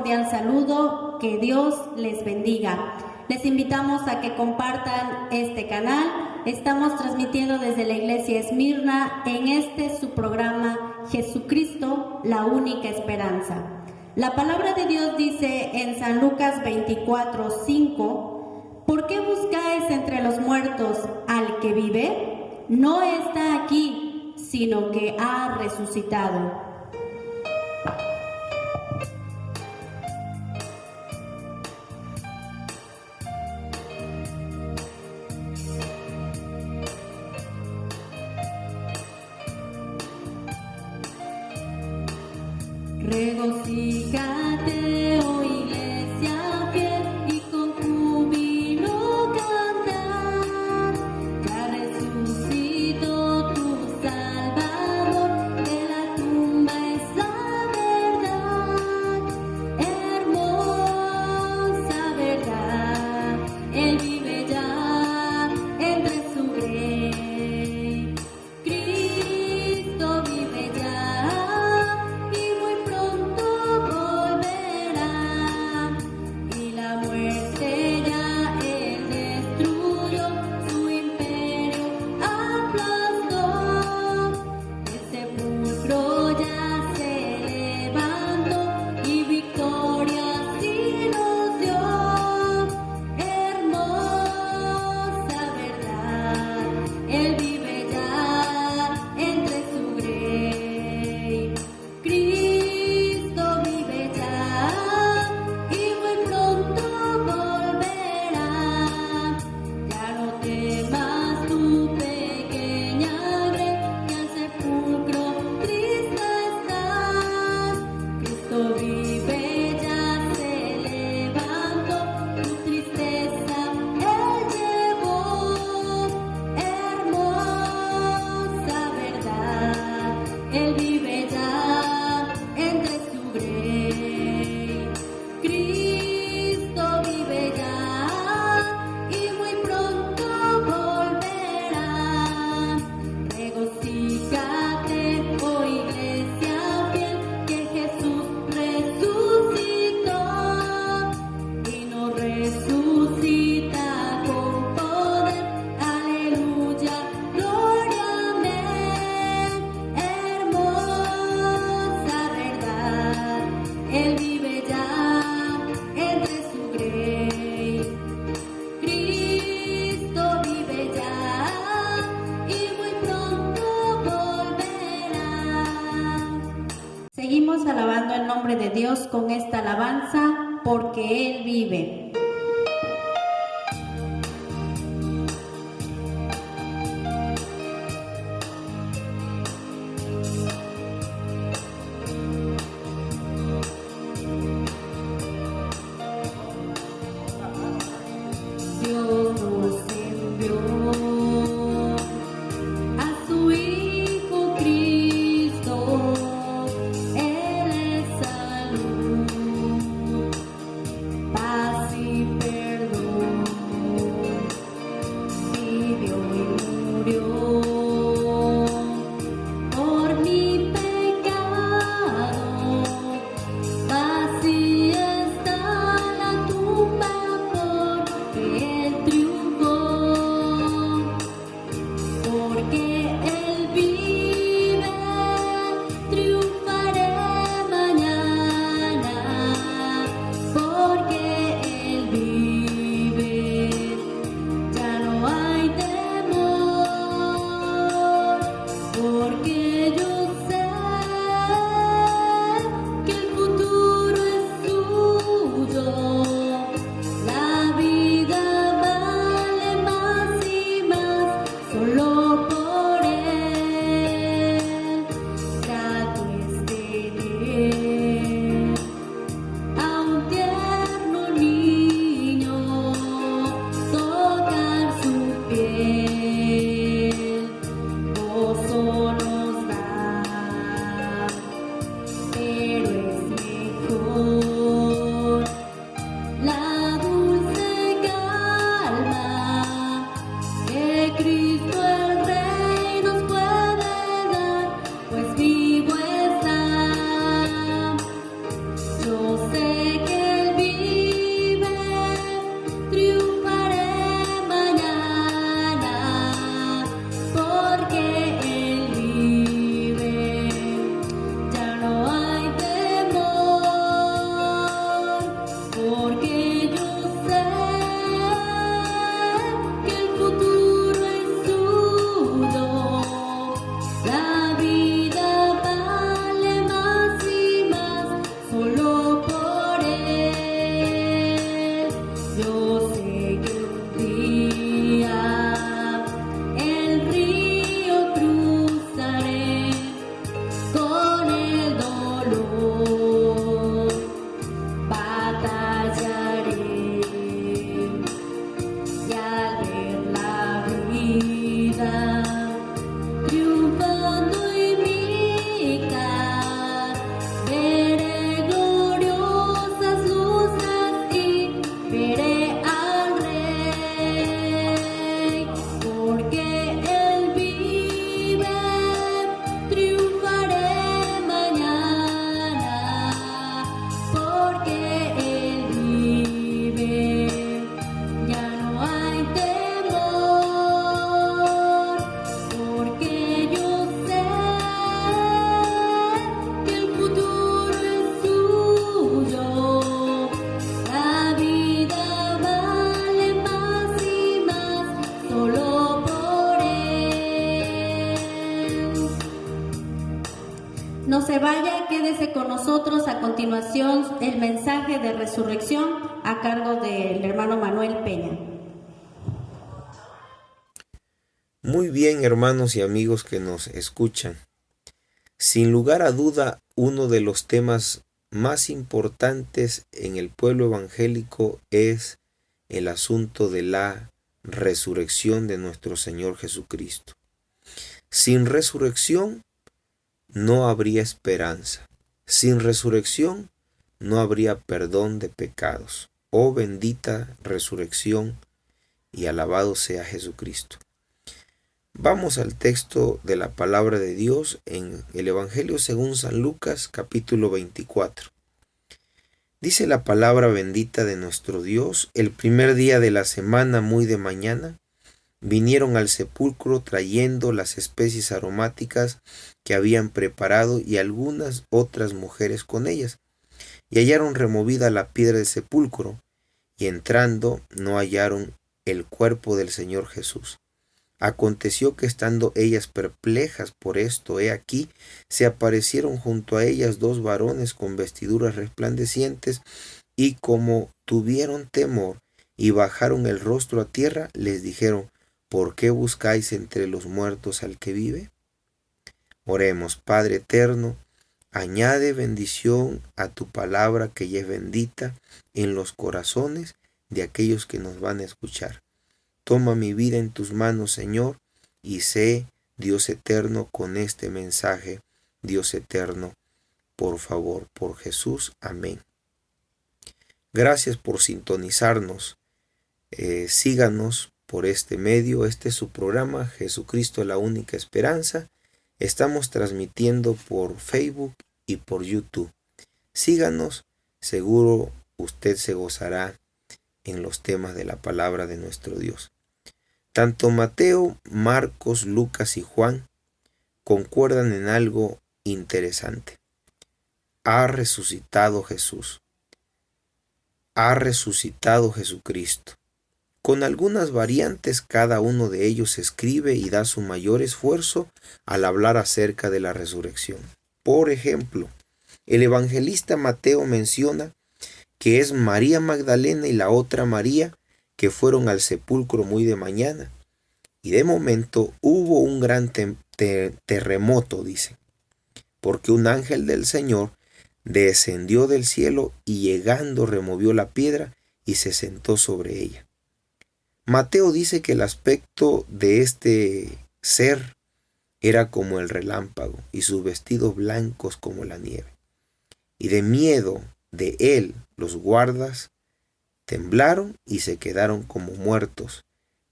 cordial saludo, que Dios les bendiga. Les invitamos a que compartan este canal. Estamos transmitiendo desde la Iglesia Esmirna en su programa Jesucristo, la única esperanza. La palabra de Dios dice en San Lucas 24:5: ¿por qué buscáis entre los muertos al que vive? No está aquí, sino que ha resucitado. Regocíjate, oh iglesia fiel, y con júbilo cantar. Ya resucitó tu Salvador, de la tumba es la verdad. Hermosa verdad, Él vive ya entre su grey. Cristo vive ya. Alabando el nombre de Dios con esta alabanza, porque Él vive. Dios nos envió a su Hijo Cristo. Paz y con nosotros a continuación el mensaje de resurrección a cargo del hermano Manuel Peña. Muy bien, hermanos y amigos que nos escuchan. Sin lugar a duda, uno de los temas más importantes en el pueblo evangélico es el asunto de la resurrección de nuestro Señor Jesucristo. Sin resurrección no habría esperanza. Sin resurrección no habría perdón de pecados. Oh bendita resurrección y alabado sea Jesucristo. Vamos al texto de la palabra de Dios en el Evangelio según San Lucas, capítulo 24. Dice la palabra bendita de nuestro Dios: el primer día de la semana, muy de mañana, vinieron al sepulcro trayendo las especies aromáticas que habían preparado y algunas otras mujeres con ellas, y hallaron removida la piedra del sepulcro, y entrando no hallaron el cuerpo del Señor Jesús. Aconteció que estando ellas perplejas por esto, he aquí, se aparecieron junto a ellas dos varones con vestiduras resplandecientes, y como tuvieron temor y bajaron el rostro a tierra, les dijeron: ¿por qué buscáis entre los muertos al que vive? Oremos. Padre eterno, añade bendición a tu palabra, que ya es bendita en los corazones de aquellos que nos van a escuchar. Toma mi vida en tus manos, Señor, y sé, Dios eterno, con este mensaje, Dios eterno, por favor, por Jesús. Amén. Gracias por sintonizarnos. Síganos por este medio. Este es su programa, Jesucristo la única esperanza. Estamos transmitiendo por Facebook y por YouTube. Síganos, seguro usted se gozará en los temas de la palabra de nuestro Dios. Tanto Mateo, Marcos, Lucas y Juan concuerdan en algo interesante. Ha resucitado Jesús. Ha resucitado Jesucristo. Con algunas variantes, cada uno de ellos escribe y da su mayor esfuerzo al hablar acerca de la resurrección. Por ejemplo, el evangelista Mateo menciona que es María Magdalena y la otra María que fueron al sepulcro muy de mañana. Y de momento hubo un gran terremoto, dice, porque un ángel del Señor descendió del cielo y llegando removió la piedra y se sentó sobre ella. Mateo dice que el aspecto de este ser era como el relámpago y sus vestidos blancos como la nieve. Y de miedo de él los guardas temblaron y se quedaron como muertos,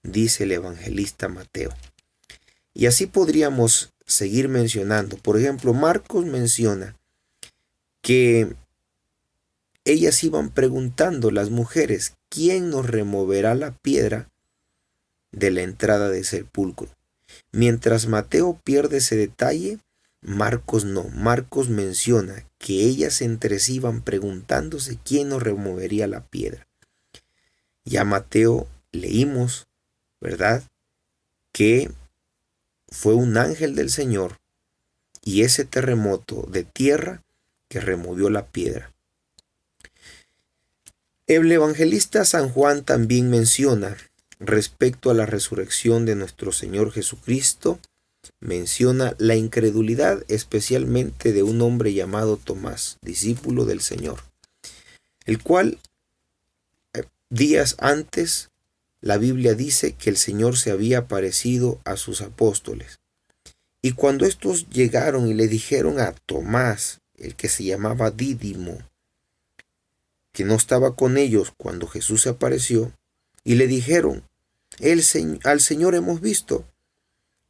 dice el evangelista Mateo. Y así podríamos seguir mencionando. Por ejemplo, Marcos menciona que ellas iban preguntando, las mujeres, ¿quién nos removerá la piedra de la entrada del sepulcro? Mientras Mateo pierde ese detalle, Marcos no. Marcos menciona que ellas entre sí iban preguntándose quién nos removería la piedra. Ya Mateo leímos, ¿verdad?, que fue un ángel del Señor y ese terremoto de tierra que removió la piedra. El evangelista San Juan también menciona respecto a la resurrección de nuestro Señor Jesucristo, menciona la incredulidad especialmente de un hombre llamado Tomás, discípulo del Señor, el cual días antes la Biblia dice que el Señor se había aparecido a sus apóstoles. Y cuando estos llegaron y le dijeron a Tomás, el que se llamaba Dídimo, que no estaba con ellos cuando Jesús se apareció, y le dijeron, al Señor hemos visto,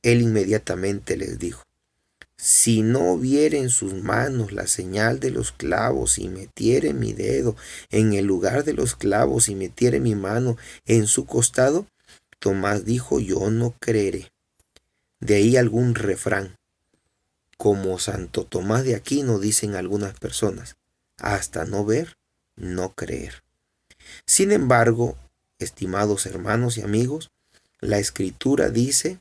él inmediatamente les dijo: si no viere en sus manos la señal de los clavos y metiere mi dedo en el lugar de los clavos y metiere mi mano en su costado, Tomás dijo: yo no creeré. De ahí algún refrán, como Santo Tomás de Aquino, dicen algunas personas: hasta no ver, no creer. Sin embargo, estimados hermanos y amigos, la Escritura dice,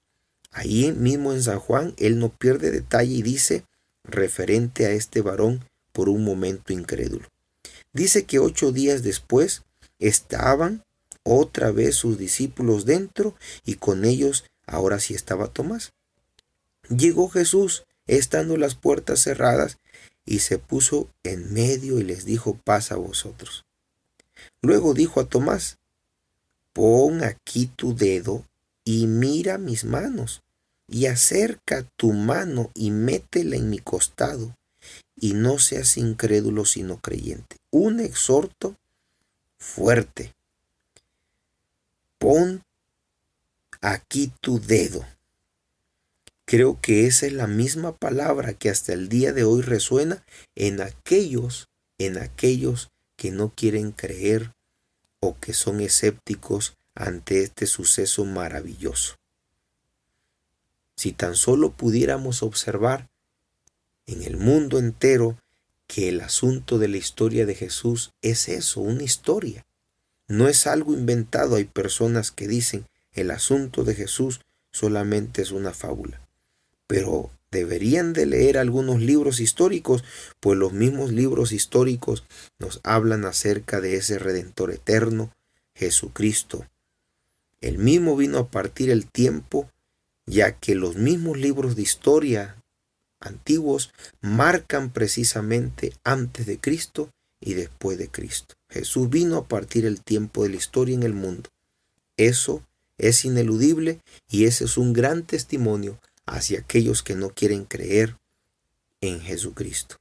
ahí mismo en San Juan, él no pierde detalle y dice, referente a este varón, por un momento incrédulo. Dice que 8 días después estaban otra vez sus discípulos dentro y con ellos ahora sí estaba Tomás. Llegó Jesús, estando las puertas cerradas, y se puso en medio y les dijo: paz a vosotros. Luego dijo a Tomás: pon aquí tu dedo y mira mis manos, y acerca tu mano y métela en mi costado, y no seas incrédulo sino creyente. Un exhorto fuerte. Pon aquí tu dedo. Creo que esa es la misma palabra que hasta el día de hoy resuena en aquellos que no quieren creer o que son escépticos ante este suceso maravilloso. Si tan solo pudiéramos observar en el mundo entero que el asunto de la historia de Jesús es eso, una historia. No es algo inventado. Hay personas que dicen el asunto de Jesús solamente es una fábula. Pero deberían de leer algunos libros históricos, pues los mismos libros históricos nos hablan acerca de ese Redentor eterno, Jesucristo. Él mismo vino a partir el tiempo, ya que los mismos libros de historia antiguos marcan precisamente antes de Cristo y después de Cristo. Jesús vino a partir el tiempo de la historia en el mundo. Eso es ineludible y ese es un gran testimonio hacia aquellos que no quieren creer en Jesucristo.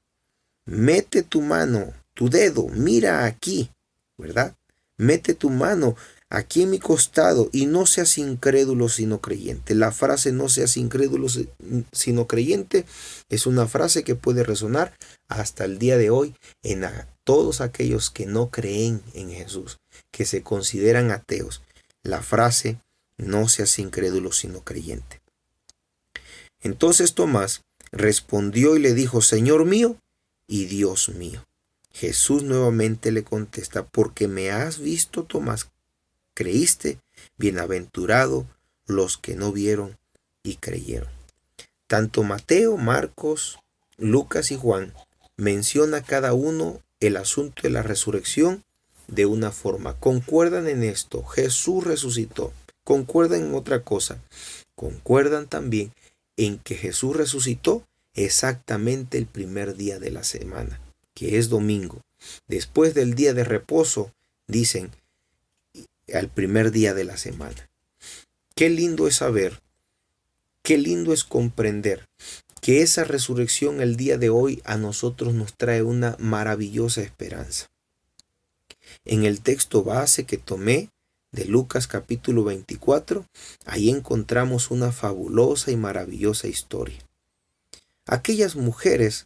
Mete tu mano, tu dedo, mira aquí, ¿verdad? Mete tu mano aquí en mi costado y no seas incrédulo sino creyente. La frase no seas incrédulo sino creyente es una frase que puede resonar hasta el día de hoy en todos aquellos que no creen en Jesús, que se consideran ateos. La frase no seas incrédulo sino creyente. Entonces Tomás respondió y le dijo: Señor mío y Dios mío. Jesús nuevamente le contesta: porque me has visto, Tomás, creíste. Bienaventurado los que no vieron y creyeron. Tanto Mateo, Marcos, Lucas y Juan menciona cada uno el asunto de la resurrección de una forma. Concuerdan en esto: Jesús resucitó. Concuerdan en otra cosa. Concuerdan también en que Jesús resucitó exactamente el primer día de la semana, que es domingo. Después del día de reposo, dicen, al primer día de la semana. Qué lindo es saber, qué lindo es comprender que esa resurrección el día de hoy a nosotros nos trae una maravillosa esperanza. En el texto base que tomé de Lucas capítulo 24, ahí encontramos una fabulosa y maravillosa historia. Aquellas mujeres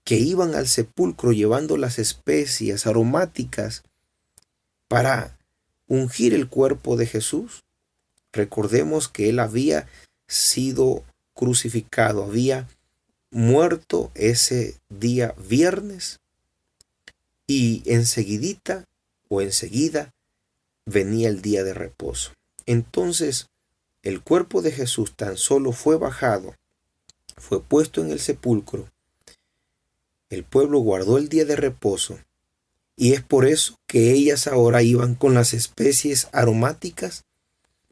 que iban al sepulcro llevando las especias aromáticas para ungir el cuerpo de Jesús. Recordemos que él había sido crucificado, había muerto ese día viernes y enseguida venía el día de reposo. Entonces el cuerpo de Jesús tan solo fue bajado, fue puesto en el sepulcro. El pueblo guardó el día de reposo y es por eso que ellas ahora iban con las especies aromáticas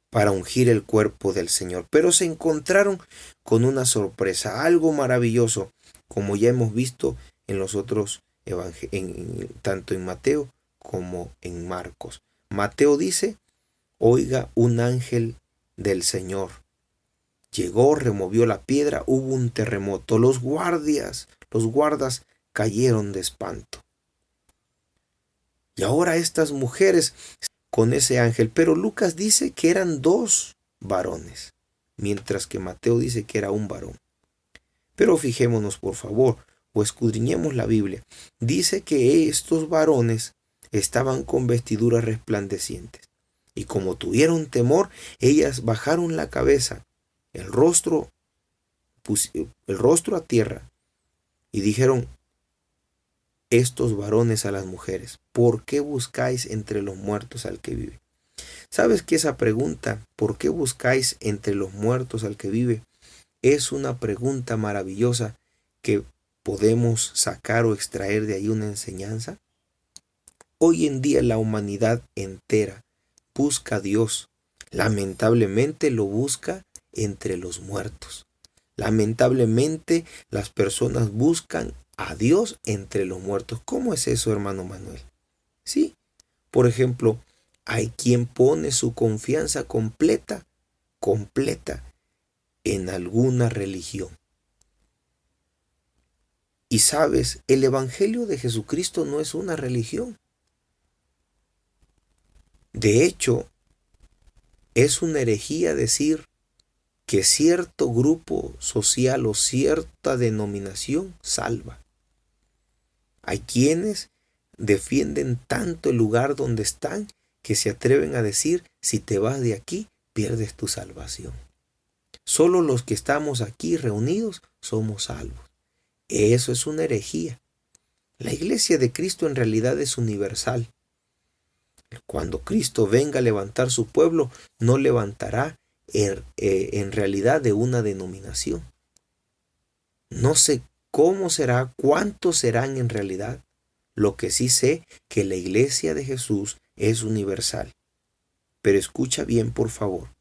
para ungir el cuerpo del Señor. Pero se encontraron con una sorpresa, algo maravilloso, como ya hemos visto en los otros evangelios, tanto en Mateo como en Marcos. Mateo dice: oiga, un ángel del Señor llegó, removió la piedra, hubo un terremoto. Los guardas cayeron de espanto. Y ahora estas mujeres con ese ángel, pero Lucas dice que eran 2 varones, mientras que Mateo dice que era un varón. Pero fijémonos por favor, o escudriñemos la Biblia. Dice que estos varones estaban con vestiduras resplandecientes. Y como tuvieron temor, ellas bajaron la cabeza, el rostro a tierra, y dijeron estos varones a las mujeres: ¿por qué buscáis entre los muertos al que vive? ¿Sabes que esa pregunta, ¿por qué buscáis entre los muertos al que vive?, es una pregunta maravillosa que podemos sacar o extraer de ahí una enseñanza? Hoy en día la humanidad entera busca a Dios. Lamentablemente lo busca entre los muertos. Lamentablemente las personas buscan a Dios entre los muertos. ¿Cómo es eso, hermano Manuel? Sí, por ejemplo, hay quien pone su confianza completa en alguna religión. Y sabes, el Evangelio de Jesucristo no es una religión. De hecho, es una herejía decir que cierto grupo social o cierta denominación salva. Hay quienes defienden tanto el lugar donde están que se atreven a decir, si te vas de aquí, pierdes tu salvación. Solo los que estamos aquí reunidos somos salvos. Eso es una herejía. La iglesia de Cristo en realidad es universal. Cuando Cristo venga a levantar su pueblo, no levantará en realidad de una denominación. No sé cómo será, cuántos serán en realidad. Lo que sí sé, que la iglesia de Jesús es universal. Pero escucha bien, por favor.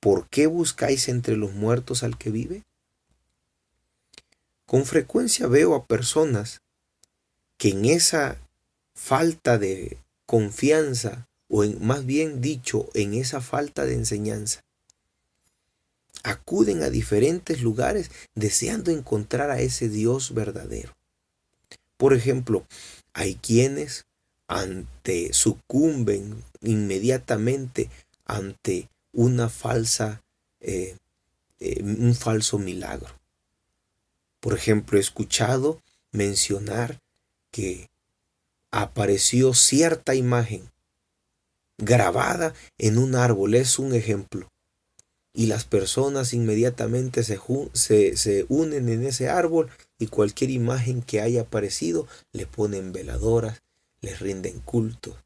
¿Por qué buscáis entre los muertos al que vive? Con frecuencia veo a personas que en esa falta de confianza, o más bien dicho, en esa falta de enseñanza, acuden a diferentes lugares deseando encontrar a ese Dios verdadero. Por ejemplo, hay quienes sucumben inmediatamente ante una un falso milagro. Por ejemplo, he escuchado mencionar que apareció cierta imagen grabada en un árbol, es un ejemplo. Y las personas inmediatamente se unen en ese árbol y cualquier imagen que haya aparecido le ponen veladoras, les rinden culto.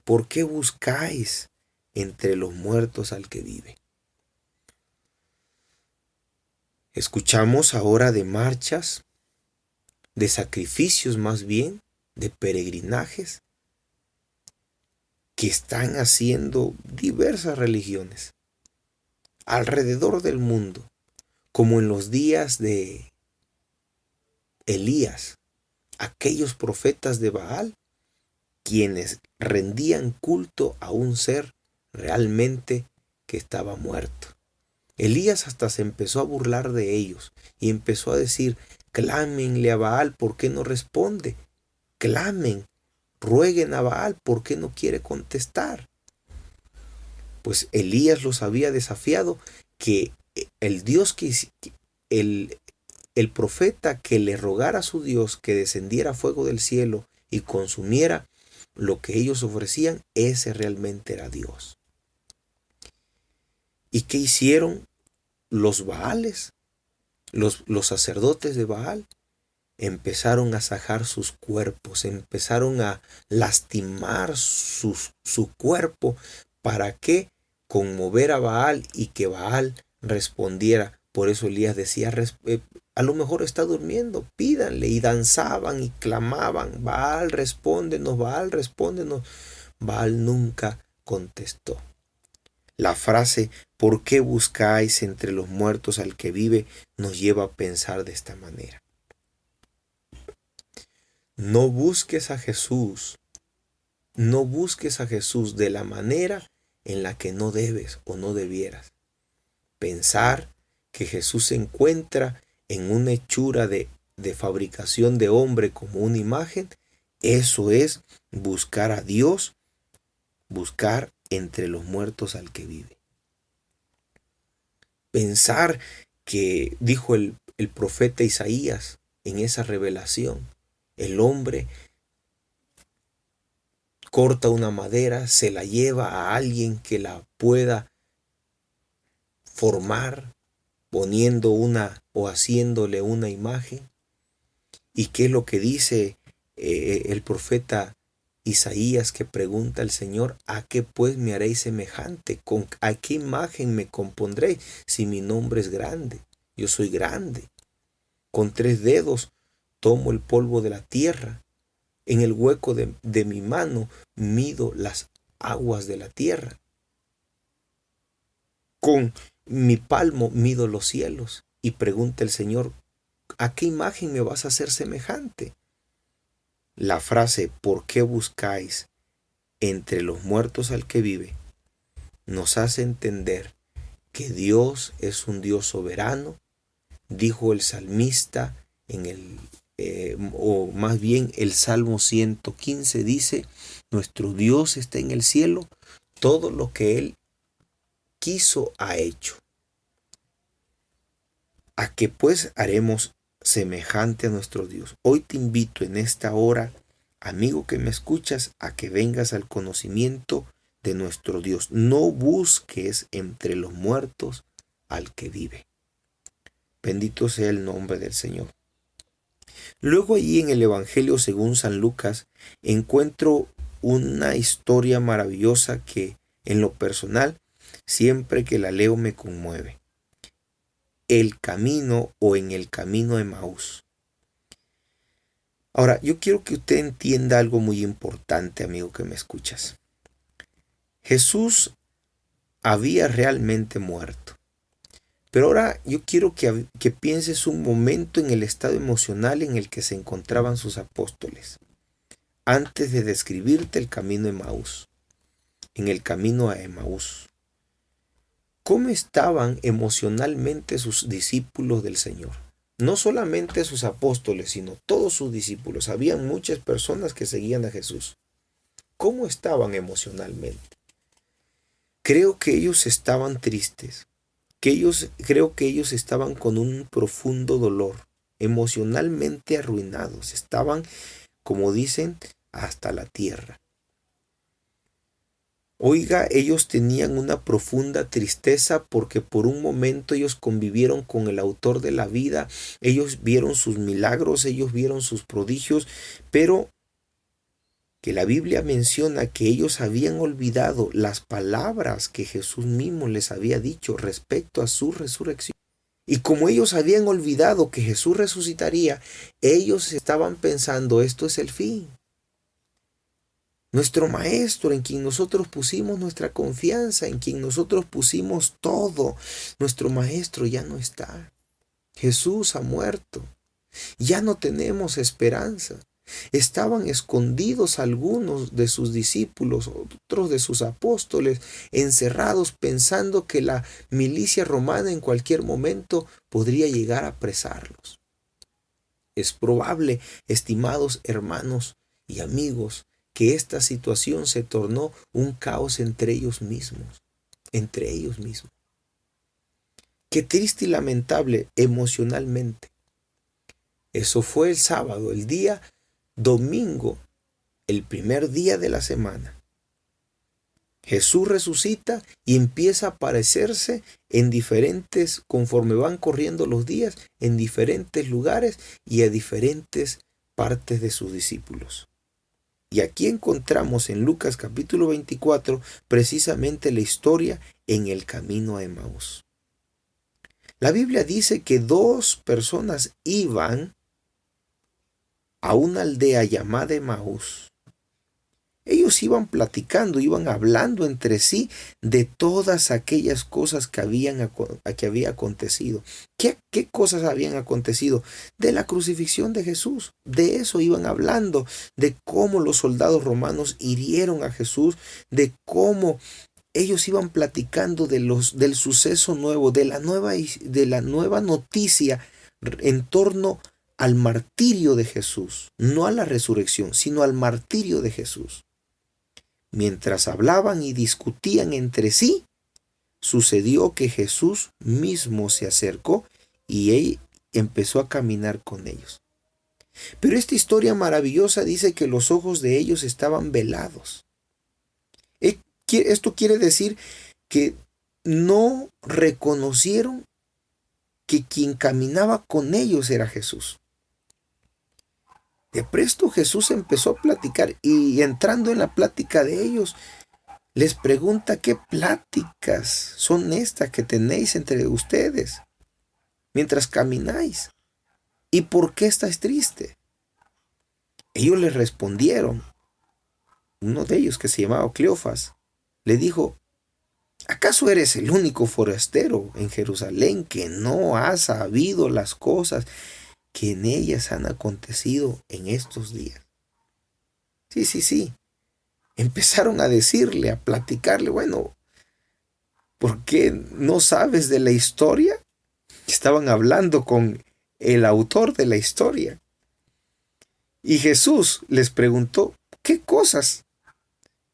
¿Por qué buscáis entre los muertos al que vive? Escuchamos ahora de marchas, de sacrificios más bien, de peregrinajes que están haciendo diversas religiones alrededor del mundo, como en los días de Elías, aquellos profetas de Baal, quienes rendían culto a un ser realmente que estaba muerto. Elías hasta se empezó a burlar de ellos y empezó a decir, clámenle a Baal, ¿por qué no responde? Clamen, rueguen a Baal, ¿por qué no quiere contestar? Pues Elías los había desafiado que el Dios el profeta que le rogara a su Dios que descendiera fuego del cielo y consumiera lo que ellos ofrecían, ese realmente era Dios. ¿Y qué hicieron los Baales? Los sacerdotes de Baal empezaron a sajar sus cuerpos, empezaron a lastimar su cuerpo. ¿Para qué? Conmover a Baal y que Baal respondiera. Por eso Elías decía, a lo mejor está durmiendo, pídanle. Y danzaban y clamaban, Baal, respóndenos, Baal, respóndenos. Baal nunca contestó. La frase, ¿por qué buscáis entre los muertos al que vive?, nos lleva a pensar de esta manera. No busques a Jesús de la manera en la que no debes o no debieras. Pensar que Jesús se encuentra en una hechura de fabricación de hombre como una imagen, eso es buscar a Dios, buscar entre los muertos al que vive. Pensar que dijo el profeta Isaías en esa revelación, el hombre corta una madera, se la lleva a alguien que la pueda formar, poniendo o haciéndole una imagen. ¿Y qué es lo que dice el profeta Isaías, que pregunta al Señor, ¿a qué pues me haréis semejante? ¿A qué imagen me compondréis? Si mi nombre es grande, yo soy grande. Con 3 dedos tomo el polvo de la tierra, en el hueco de mi mano mido las aguas de la tierra. Con mi palmo mido los cielos. Y pregunta el Señor, ¿a qué imagen me vas a hacer semejante? La frase, ¿por qué buscáis entre los muertos al que vive?, nos hace entender que Dios es un Dios soberano. Dijo el salmista o más bien el Salmo 115 dice, nuestro Dios está en el cielo, todo lo que Él quiso ha hecho. ¿A qué pues haremos semejante a nuestro Dios? Hoy te invito en esta hora, amigo que me escuchas, a que vengas al conocimiento de nuestro Dios. No busques entre los muertos al que vive. Bendito sea el nombre del Señor. Luego allí en el Evangelio según San Lucas encuentro una historia maravillosa que en lo personal siempre que la leo me conmueve. El camino o en el camino de Emaús. Ahora, yo quiero que usted entienda algo muy importante, amigo que me escuchas. Jesús había realmente muerto. Pero ahora yo quiero que pienses un momento en el estado emocional en el que se encontraban sus apóstoles, antes de describirte el camino de Emaús, en el camino a Emaús. ¿Cómo estaban emocionalmente sus discípulos del Señor? No solamente sus apóstoles, sino todos sus discípulos. Habían muchas personas que seguían a Jesús. ¿Cómo estaban emocionalmente? Creo que ellos estaban tristes. Creo que ellos estaban con un profundo dolor, emocionalmente arruinados. Estaban, como dicen, hasta la tierra. Oiga, ellos tenían una profunda tristeza porque por un momento ellos convivieron con el autor de la vida, ellos vieron sus milagros, ellos vieron sus prodigios, pero que la Biblia menciona que ellos habían olvidado las palabras que Jesús mismo les había dicho respecto a su resurrección. Y como ellos habían olvidado que Jesús resucitaría, ellos estaban pensando, esto es el fin. Nuestro Maestro, en quien nosotros pusimos nuestra confianza, en quien nosotros pusimos todo, nuestro Maestro ya no está. Jesús ha muerto. Ya no tenemos esperanza. Estaban escondidos algunos de sus discípulos, otros de sus apóstoles, encerrados pensando que la milicia romana en cualquier momento podría llegar a apresarlos. Es probable, estimados hermanos y amigos, que esta situación se tornó un caos entre ellos mismos. Qué triste y lamentable emocionalmente. Eso fue el sábado, el día domingo, el primer día de la semana. Jesús resucita y empieza a aparecerse conforme van corriendo los días, en diferentes lugares y a diferentes partes de sus discípulos. Y aquí encontramos en Lucas capítulo 24 precisamente la historia en el camino a Emaús. La Biblia dice que dos personas iban a una aldea llamada Emaús. Ellos iban platicando, iban hablando entre sí de todas aquellas cosas que había acontecido. ¿Qué cosas habían acontecido? De la crucifixión de Jesús. De eso iban hablando, de cómo los soldados romanos hirieron a Jesús, de cómo ellos iban platicando del suceso nuevo, de la nueva noticia en torno al martirio de Jesús, no a la resurrección, sino al martirio de Jesús. Mientras hablaban y discutían entre sí, sucedió que Jesús mismo se acercó y él empezó a caminar con ellos. Pero esta historia maravillosa dice que los ojos de ellos estaban velados. Esto quiere decir que no reconocieron que quien caminaba con ellos era Jesús. De presto Jesús empezó a platicar y entrando en la plática de ellos, les pregunta qué pláticas son estas que tenéis entre ustedes mientras camináis. ¿y por qué estás triste? Ellos le respondieron. Uno de ellos, que se llamaba Cleofas, le dijo: ¿acaso eres el único forastero en Jerusalén que no ha sabido las cosas que en ellas han acontecido en estos días? Sí. Empezaron a decirle, a platicarle: bueno, ¿por qué no sabes de la historia? Estaban hablando con el autor de la historia. Y Jesús les preguntó: ¿qué cosas?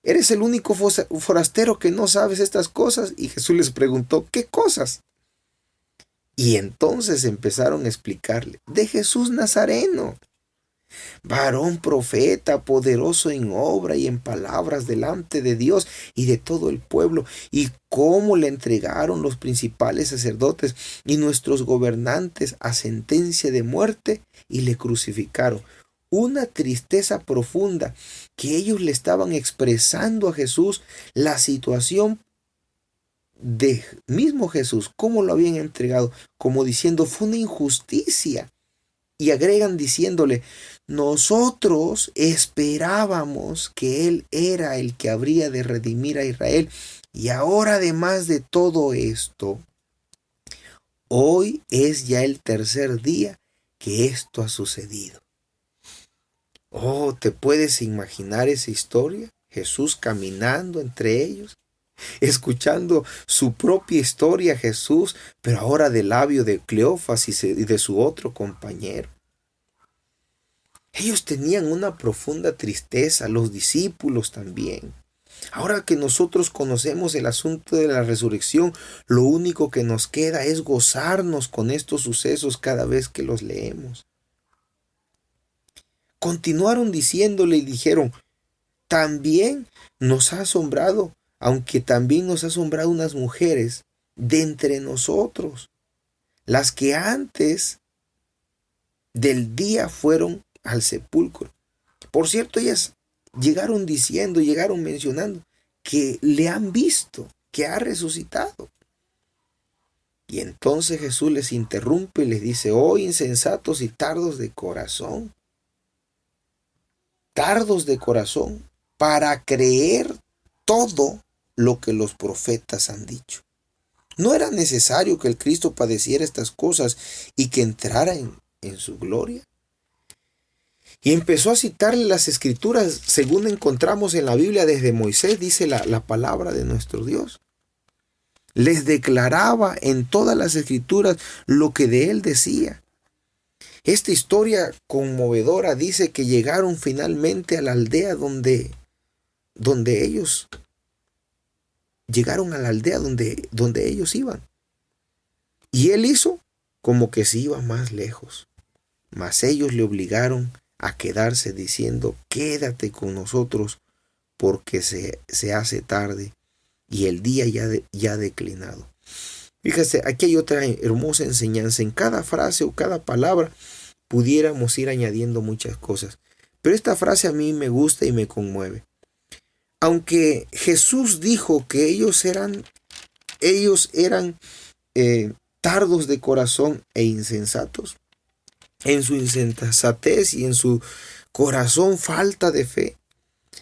¿Eres el único forastero que no sabes estas cosas? Y Jesús les preguntó: ¿qué cosas? Y entonces empezaron a explicarle: de Jesús Nazareno, varón profeta, poderoso en obra y en palabras delante de Dios y de todo el pueblo, y cómo le entregaron los principales sacerdotes y nuestros gobernantes a sentencia de muerte y le crucificaron. Una tristeza profunda que ellos le estaban expresando a Jesús, la situación de mismo Jesús, cómo lo habían entregado, como diciendo: fue una injusticia. Y agregan diciéndole: nosotros esperábamos que Él era el que habría de redimir a Israel. Y ahora, además de todo esto, hoy es ya el tercer día que esto ha sucedido. Oh, ¿te puedes imaginar esa historia? Jesús caminando entre ellos, escuchando su propia historia, Jesús, pero ahora del labio de Cleofas y de su otro compañero. Ellos tenían una profunda tristeza, los discípulos también. Ahora que nosotros conocemos el asunto de la resurrección, lo único que nos queda es gozarnos con estos sucesos cada vez que los leemos. Continuaron diciéndole y dijeron: también nos ha asombrado, aunque también nos ha asombrado unas mujeres de entre nosotros, las que antes del día fueron al sepulcro. Por cierto, ellas llegaron mencionando que le han visto, que ha resucitado. Y entonces Jesús les interrumpe y les dice: oh, insensatos y tardos de corazón, para creer todo lo que los profetas han dicho. ¿No era necesario que el Cristo padeciera estas cosas y que entrara en su gloria? Y empezó a citarle las escrituras según encontramos en la Biblia desde Moisés, dice la palabra de nuestro Dios. Les declaraba en todas las escrituras lo que de él decía. Esta historia conmovedora dice que llegaron finalmente a la aldea donde ellos llegaron a la aldea donde ellos iban. Y él hizo como que se iba más lejos. Mas ellos le obligaron a quedarse diciendo: quédate con nosotros porque se hace tarde y el día ya ha declinado. Fíjate, aquí hay otra hermosa enseñanza. En cada frase o cada palabra pudiéramos ir añadiendo muchas cosas, pero esta frase a mí me gusta y me conmueve. Aunque Jesús dijo que ellos eran tardos de corazón e insensatos, en su insensatez y en su corazón falta de fe,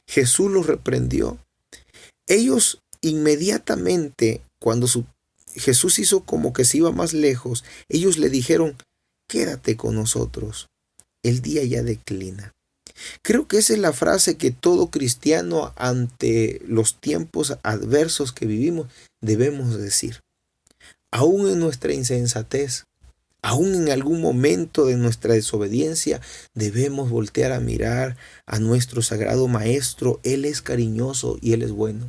Jesús los reprendió. Ellos inmediatamente, cuando Jesús hizo como que se iba más lejos, ellos le dijeron: quédate con nosotros, el día ya declina. Creo que esa es la frase que todo cristiano ante los tiempos adversos que vivimos debemos decir. Aún en nuestra insensatez, aún en algún momento de nuestra desobediencia, debemos voltear a mirar a nuestro sagrado Maestro. Él es cariñoso y Él es bueno.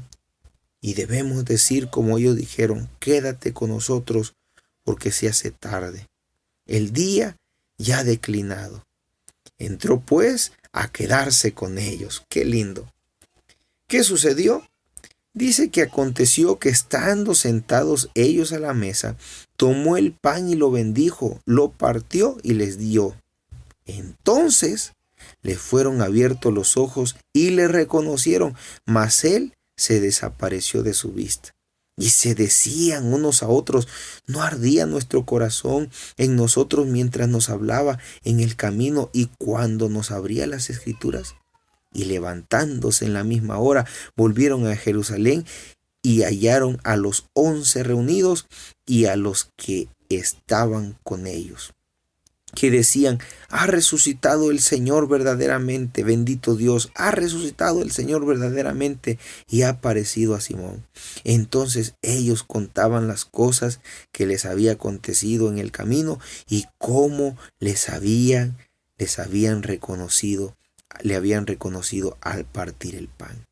Y debemos decir como ellos dijeron: quédate con nosotros porque se hace tarde. El día ya ha declinado. Entró pues a quedarse con ellos. Qué lindo. ¿Qué sucedió? Dice que aconteció que estando sentados ellos a la mesa, tomó el pan y lo bendijo, lo partió y les dio. Entonces le fueron abiertos los ojos y le reconocieron, mas él se desapareció de su vista. Y se decían unos a otros: ¿no ardía nuestro corazón en nosotros mientras nos hablaba en el camino y cuando nos abría las Escrituras? Y levantándose en la misma hora, volvieron a Jerusalén y hallaron a los 11 reunidos y a los que estaban con ellos, que decían: ha resucitado el Señor verdaderamente, bendito Dios, ha resucitado el Señor verdaderamente y ha aparecido a Simón. Entonces ellos contaban las cosas que les había acontecido en el camino y cómo le habían reconocido al partir el pan.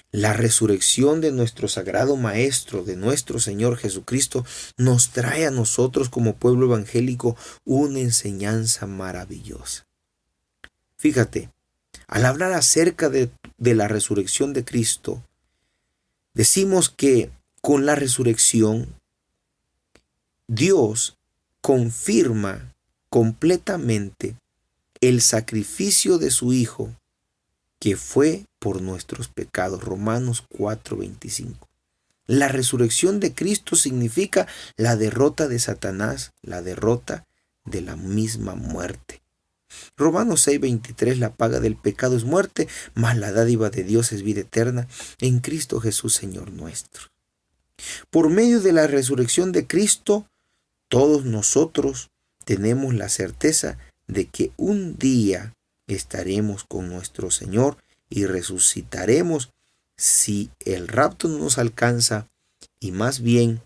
La resurrección de nuestro sagrado Maestro, de nuestro Señor Jesucristo, nos trae a nosotros como pueblo evangélico una enseñanza maravillosa. Fíjate, al hablar acerca de la resurrección de Cristo, decimos que con la resurrección Dios confirma completamente el sacrificio de su Hijo, que fue por nuestros pecados. Romanos 4:25. La resurrección de Cristo significa la derrota de Satanás, la derrota de la misma muerte. Romanos 6:23, la paga del pecado es muerte, mas la dádiva de Dios es vida eterna en Cristo Jesús, Señor nuestro. Por medio de la resurrección de Cristo, todos nosotros tenemos la certeza de que un día estaremos con nuestro Señor y resucitaremos si el rapto no nos alcanza, y más bien,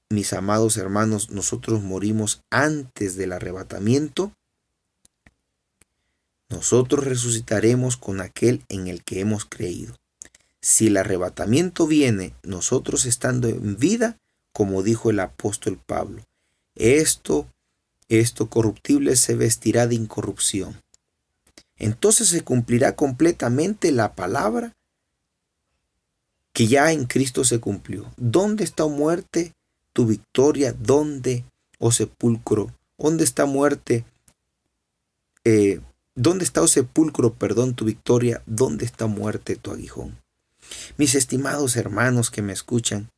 mis amados hermanos, nosotros morimos antes del arrebatamiento. Nosotros resucitaremos con aquel en el que hemos creído. Si el arrebatamiento viene, nosotros estando en vida, como dijo el apóstol Pablo, esto corruptible se vestirá de incorrupción. Entonces se cumplirá completamente la palabra que ya en Cristo se cumplió. ¿Dónde está, muerte, tu victoria? ¿Dónde, oh sepulcro? ¿Dónde está, muerte? ¿Dónde está, oh sepulcro, tu victoria? ¿Dónde está, muerte, tu aguijón? Mis estimados hermanos que me escuchan,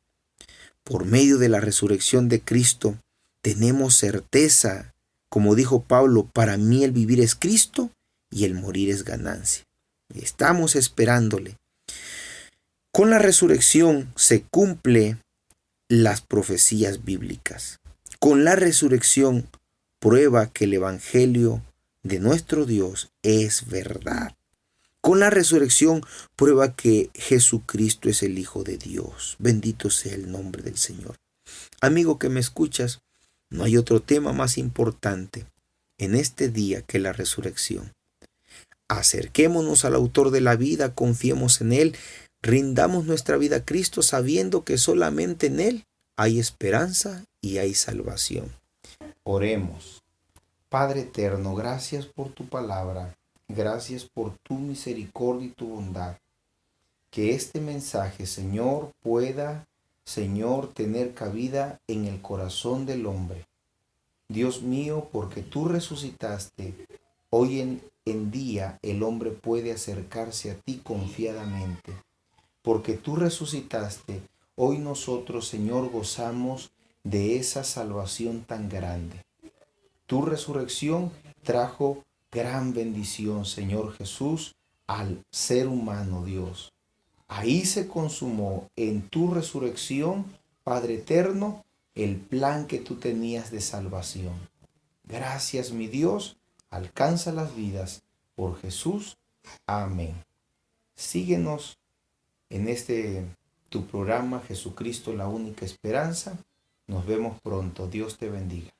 por medio de la resurrección de Cristo, tenemos certeza, como dijo Pablo: para mí el vivir es Cristo y el morir es ganancia. Estamos esperándole. Con la resurrección se cumplen las profecías bíblicas. Con la resurrección prueba que el Evangelio de nuestro Dios es verdad. Con la resurrección prueba que Jesucristo es el Hijo de Dios. Bendito sea el nombre del Señor. Amigo que me escuchas, no hay otro tema más importante en este día que la resurrección. Acerquémonos al autor de la vida, confiemos en Él, rindamos nuestra vida a Cristo sabiendo que solamente en Él hay esperanza y hay salvación. Oremos. Padre eterno, gracias por tu palabra, gracias por tu misericordia y tu bondad. Que este mensaje, Señor, pueda, Señor, tener cabida en el corazón del hombre. Dios mío, porque tú resucitaste, hoy en día el hombre puede acercarse a ti confiadamente. Porque tú resucitaste, hoy nosotros, Señor, gozamos de esa salvación tan grande. Tu resurrección trajo gran bendición, Señor Jesús, al ser humano, Dios. Ahí se consumó en tu resurrección, Padre eterno, el plan que tú tenías de salvación. Gracias, mi Dios, alcanza las vidas por Jesús. Amén. Síguenos en tu programa Jesucristo, la única esperanza. Nos vemos pronto. Dios te bendiga.